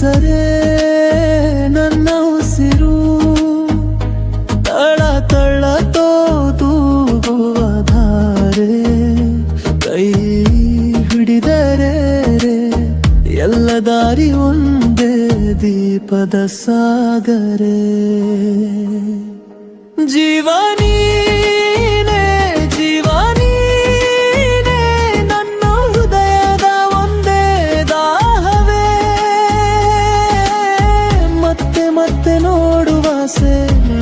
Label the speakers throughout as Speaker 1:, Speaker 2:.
Speaker 1: ಹೆಸರೇ ನನ್ನ ಉಸಿರು, ತಳ ತಳ ತೂಗುವ ಧಾರೆ, ಕೈ ಹಿಡಿದರೆ ಎಲ್ಲ ದಾರಿ ಒಂದೇ ದೀಪದ ಸಾಗರೆ. ಜೀವನೀ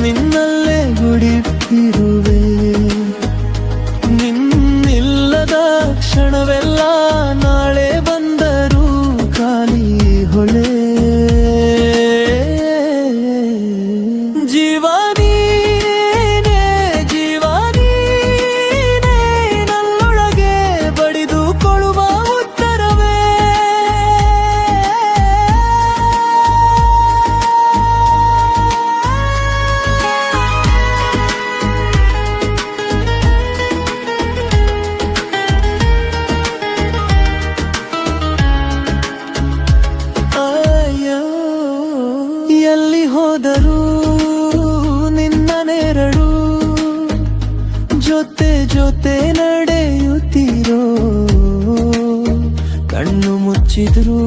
Speaker 1: ನಿನ್ನಲ್ಲೇ ಗುಡಿಪಿರುವೆ, ನಿನ್ನಿಲ್ಲದ ಕ್ಷಣವೆಲ್ಲ ನಾಳೆ ಬಂದರೂ ಖಾಲಿ ಹೊಳೆ. ಜೀವನೀನೇ ಜೀವನೀನೇ ನನ್ನೊಳಗೆ ಬಡಿದುಕೊಳ್ಳುವ ಉತ್ತರವೇ. ಎಲ್ಲಿ ಹೋದರೂ ನಿನ್ನ ನೆರಳು, ಜೊತೆ ಜೊತೆ ನಡೆಯುತ್ತೀರೋ, ಕಣ್ಣು ಮುಚ್ಚಿದ್ರು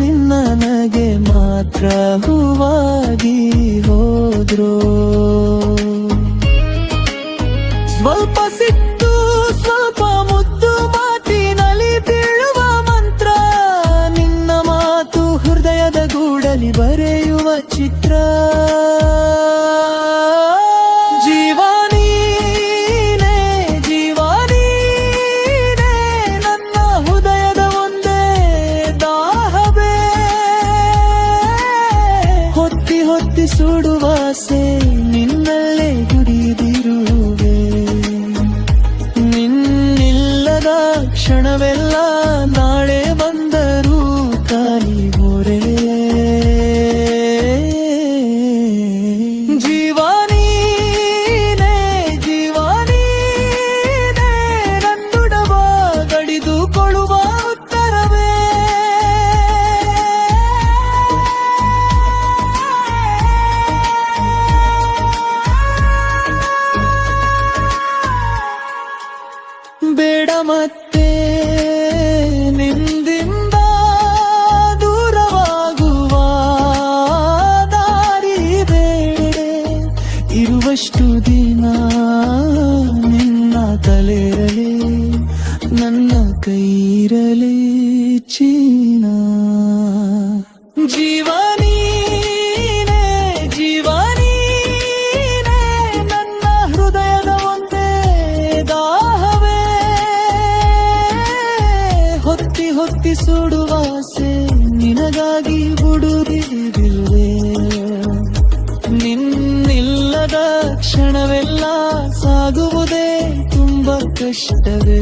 Speaker 1: ನಿನ್ನ ನನಗೆ ಮಾತ್ರ ಹೂವಾಗಿ ಹೋದ್ರು. ಸ್ವಲ್ಪ ಸಿಟ್ಟು ಸ್ವಲ್ಪ ಮುದ್ದು ಮಾತಿನಲ್ಲಿ ಬೀಳುವ ಮಂತ್ರ, ನಿನ್ನ ಮಾತು ಹೃದಯದ ಗೂಡಲಿ ಬರೆಯುವ ಚಿತ್ರ. ಜೀವನೀನೇ ಜೀವನೀನೇ ನನ್ನ ಹೃದಯದ ಒಂದೇ ದಾಹವೇ, ಹೊತ್ತಿ ಹೊತ್ತಿ ಸುಡುವಾಸೆ ನಿನ್ನಲ್ಲೇ ಗುಡಿದಿರುವೆ, ನಿನ್ನಿಲ್ಲದ ಕ್ಷಣವೆಲ್ಲ ನಾಳೆ ಬಂದರೂ ಖಾಲಿ ಹೊರೆ. ಜೀವನೀನೇ ಜೀವನೀನೇ ನನ್ನುಡವ ಗಡಿದುಕೊಳ್ಳುವ ಉತ್ತರವೇ. ಬೇಡ ಮತ್ತೆ ನಿಂದಿಂದ ದೂರವಾಗುವ ದಾರಿ ಬೇಡೆ, ಇರುವಷ್ಟು ದಿನ ನಿನ್ನ ತಲೆರಲಿ ನನ್ನ ಕೈರಲಿ ಚೀನಾ. ಜೀವನೀನೇ ಜೀವನೀನೇ ನನ್ನ ಹೃದಯದ ಒಂದೇ ದಾಹವೇ, ಹೊತ್ತಿ ಹೊತ್ತಿ ಸುಡುವಾಸೆ ನಿನಗಾಗಿ ಹುಡುಗಿರುವೆ, ನಿನ್ನಿಲ್ಲದ ಕ್ಷಣವೆಲ್ಲ ಸಾಗುವುದೇ ತುಂಬ ಕಷ್ಟವೇ.